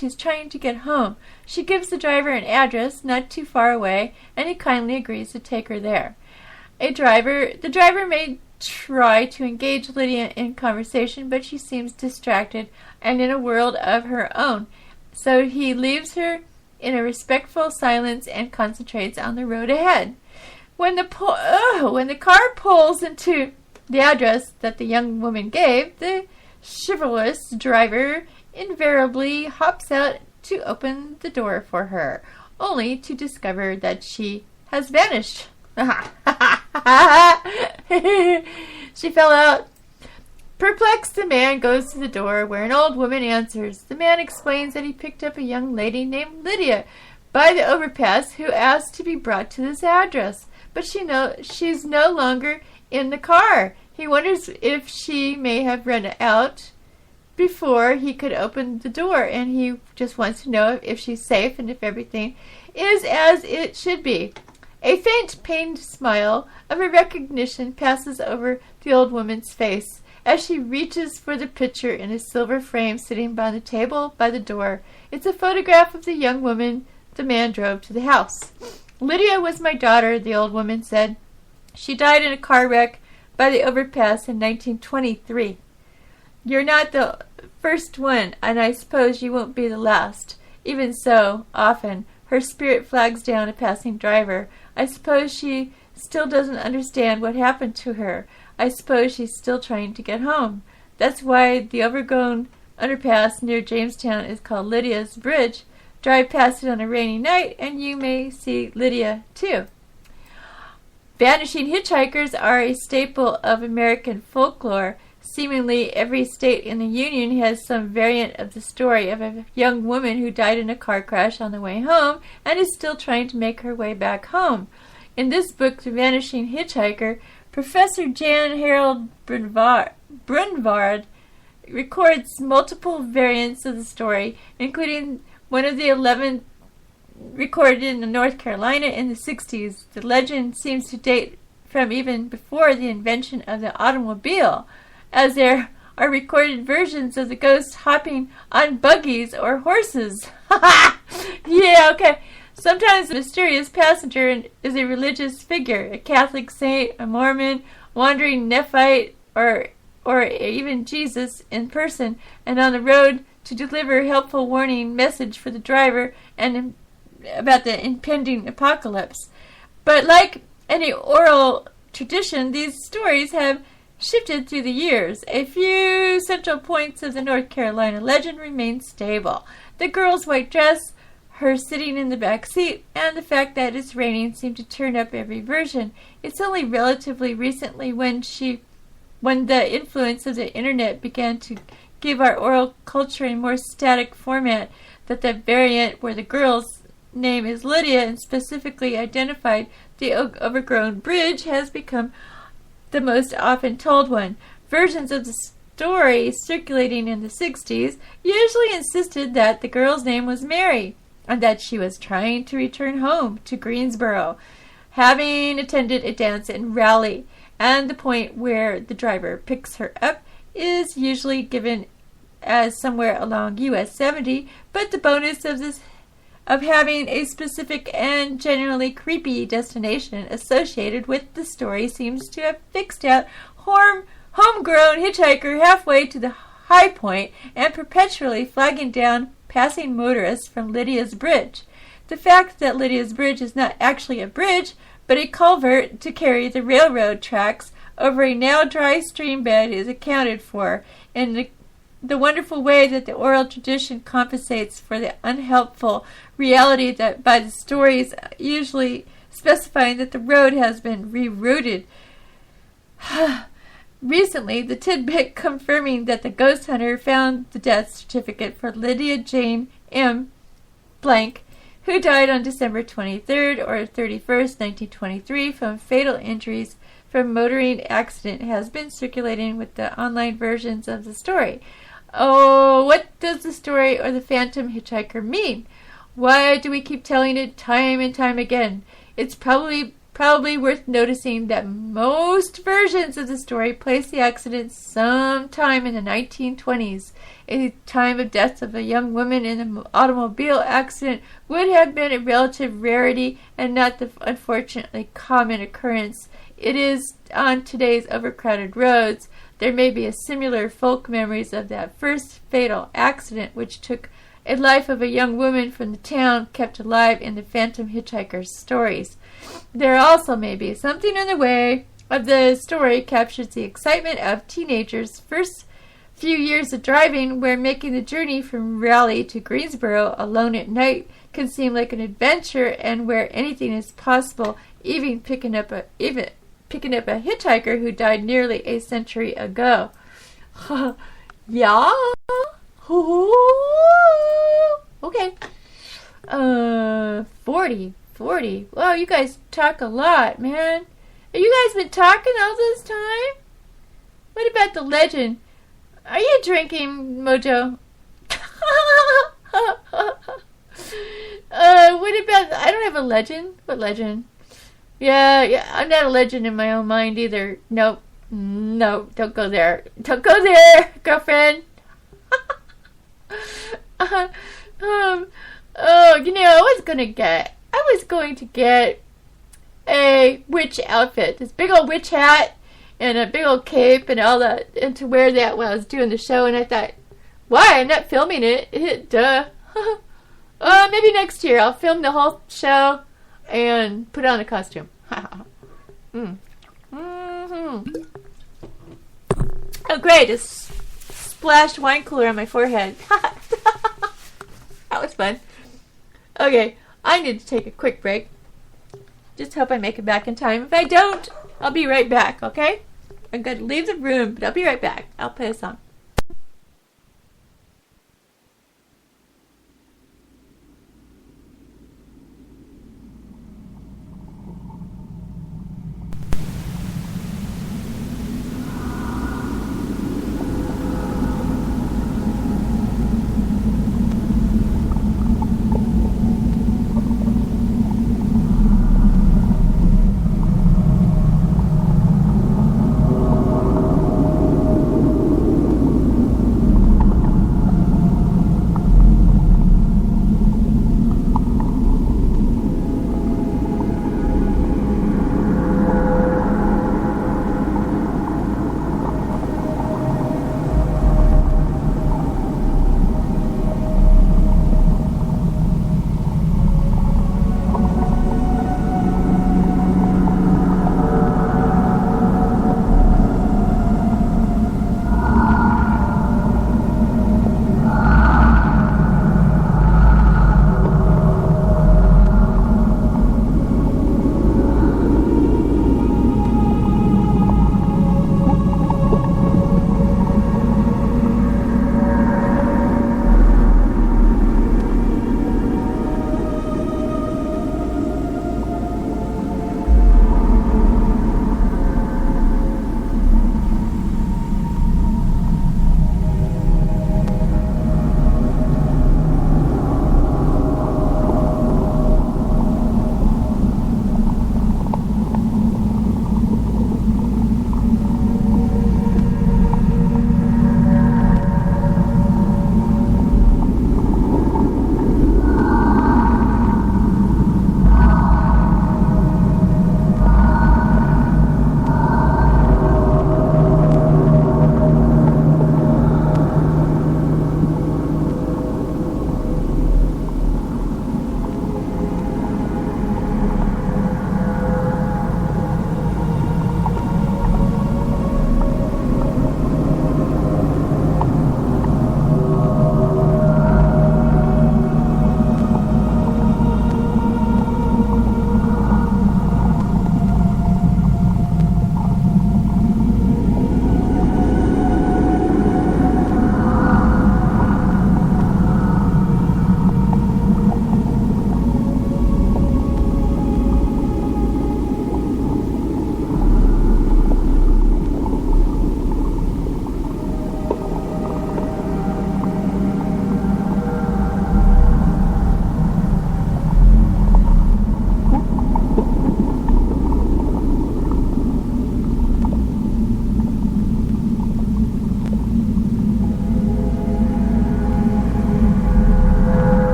she's trying to get home. She gives the driver an address not too far away, and he kindly agrees to take her there. The driver may try to engage Lydia in conversation, but she seems distracted and in a world of her own. So he leaves her in a respectful silence and concentrates on the road ahead. When the car pulls into the address that the young woman gave, the chivalrous driver invariably hops out to open the door for her, only to discover that she has vanished. She fell out. Perplexed, the man goes to the door, where an old woman answers. The man explains that he picked up a young lady named Lydia by the overpass who asked to be brought to this address, but she's no longer in the car. He wonders if she may have run out before he could open the door, and he just wants to know if she's safe and if everything is as it should be. A faint, pained smile of a recognition passes over the old woman's face as she reaches for the picture in a silver frame sitting by the table by the door. It's a photograph of the young woman the man drove to the house. Lydia was my daughter, the old woman said. She died in a car wreck by the overpass in 1923. You're not the first one, and I suppose you won't be the last. Even so, often, her spirit flags down a passing driver. I suppose she still doesn't understand what happened to her. I suppose she's still trying to get home. That's why the overgrown underpass near Jamestown is called Lydia's Bridge. Drive past it on a rainy night, and you may see Lydia, too. Vanishing hitchhikers are a staple of American folklore. Seemingly every state in the Union has some variant of the story of a young woman who died in a car crash on the way home and is still trying to make her way back home. In this book, The Vanishing Hitchhiker, Professor Jan Harold Brunvard records multiple variants of the story, including one of the 11 recorded in North Carolina in the 60s. The legend seems to date from even before the invention of the automobile, as there are recorded versions of the ghost hopping on buggies or horses. Yeah, okay. Sometimes the mysterious passenger is a religious figure, a Catholic saint, a Mormon, wandering Nephite, or even Jesus in person, and on the road to deliver helpful warning message for the driver and about the impending apocalypse. But like any oral tradition, these stories have shifted through the years. A few central points of the North Carolina legend remain stable. The girl's white dress, her sitting in the back seat, and the fact that it's raining seem to turn up every version. It's only relatively recently when the influence of the internet began to give our oral culture a more static format that the variant where the girl's name is Lydia and specifically identified the overgrown bridge has become the most often told one. Versions of the story circulating in the 60s usually insisted that the girl's name was Mary and that she was trying to return home to Greensboro, having attended a dance in Raleigh, and the point where the driver picks her up is usually given as somewhere along US 70, but the bonus of having a specific and generally creepy destination associated with the story seems to have fixed out homegrown hitchhiker halfway to the high point and perpetually flagging down passing motorists from Lydia's Bridge. The fact that Lydia's Bridge is not actually a bridge, but a culvert to carry the railroad tracks over a now dry stream bed is accounted for in the wonderful way that the oral tradition compensates for the unhelpful reality that by the stories usually specifying that the road has been rerouted. Recently, the tidbit confirming that the ghost hunter found the death certificate for Lydia Jane M. Blank, who died on December 23rd or 31st, 1923 from fatal injuries from motoring accident has been circulating with the online versions of the story. Oh, what does the story or the phantom hitchhiker mean? Why do we keep telling it time and time again? It's probably Probably worth noticing that most versions of the story place the accident sometime in the 1920s. A time of death of a young woman in an automobile accident would have been a relative rarity and not the unfortunately common occurrence it is on today's overcrowded roads. There may be a similar folk memories of that first fatal accident which took a life of a young woman from the town kept alive in the Phantom Hitchhiker's stories. There also may be something in the way of the story captures the excitement of teenagers' first few years of driving, where making the journey from Raleigh to Greensboro alone at night can seem like an adventure, and where anything is possible, even picking up a hitchhiker who died nearly a century ago. Yeah. Okay. 40. Wow, you guys talk a lot, man. Have you guys been talking all this time? What about the legend? Are you drinking, Mojo? What about... I don't have a legend. What legend? Yeah, I'm not a legend in my own mind either. Nope. No, don't go there. Don't go there, girlfriend. I was going to get a witch outfit. This big old witch hat and a big old cape and all that, and to wear that while I was doing the show, and I thought, why? I'm not filming it. Duh. Maybe next year I'll film the whole show and put on a costume. Oh, great. Just splashed wine cooler on my forehead. That was fun. Okay, I need to take a quick break. Just hope I make it back in time. If I don't, I'll be right back, okay? I'm going to leave the room, but I'll be right back. I'll play a song.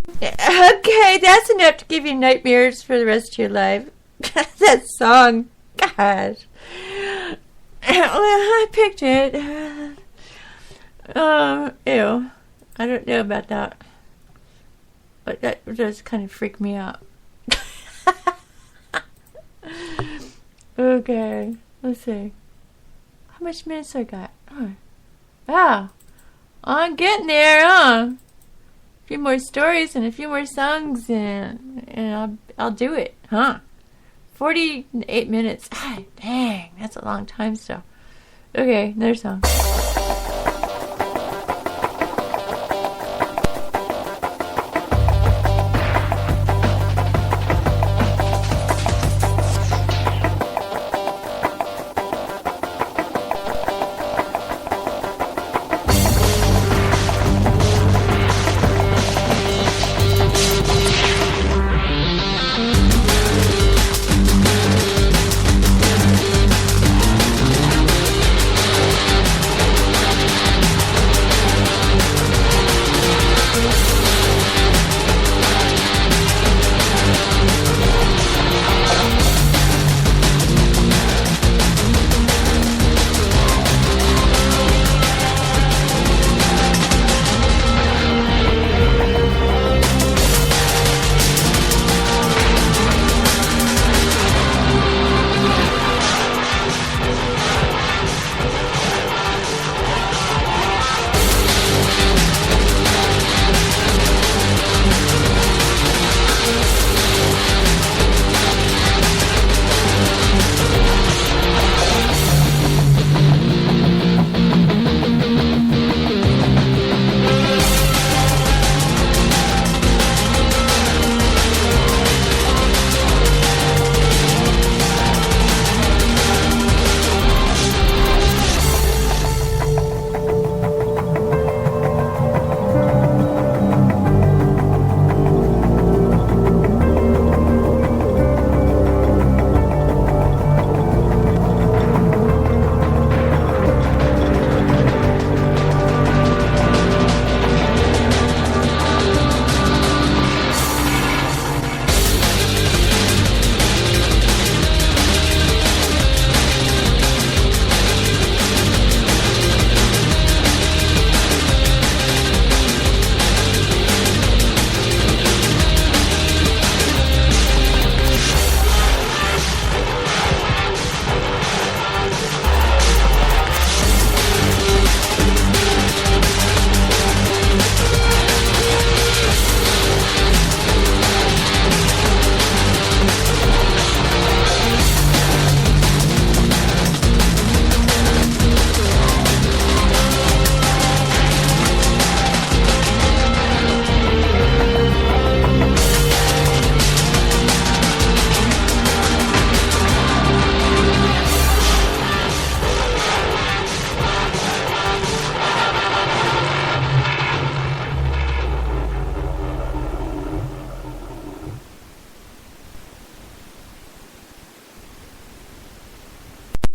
Okay, that's enough to give you nightmares for the rest of your life. That song. Gosh. Well, I picked it. Ew. I don't know about that. But that does kind of freak me out. Okay. Let's see. How much minutes I got? Oh. Wow. I'm getting there, huh? A few more stories and a few more songs and I'll do it, huh? 48 minutes. Ah, dang, that's a long time still. Okay, another song.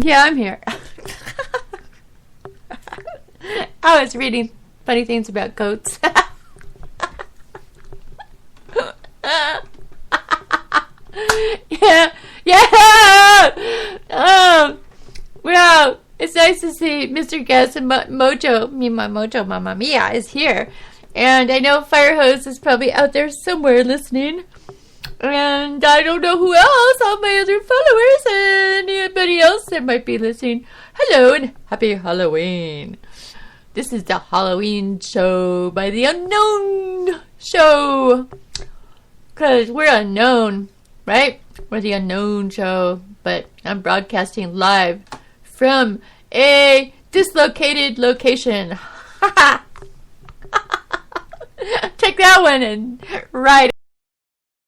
Yeah, I'm here. I was reading funny things about goats. Yeah. Well, it's nice to see Mr. Guest and Mojo, my Mojo Mamma Mia, is here. And I know Firehose is probably out there somewhere listening. And I don't know who else, all my other followers, and anybody else that might be listening. Hello and happy Halloween. This is the Halloween show by the UnKnown show. Because we're unknown, right? We're the UnKnown show. But I'm broadcasting live from a dislocated location. Take that one and ride it.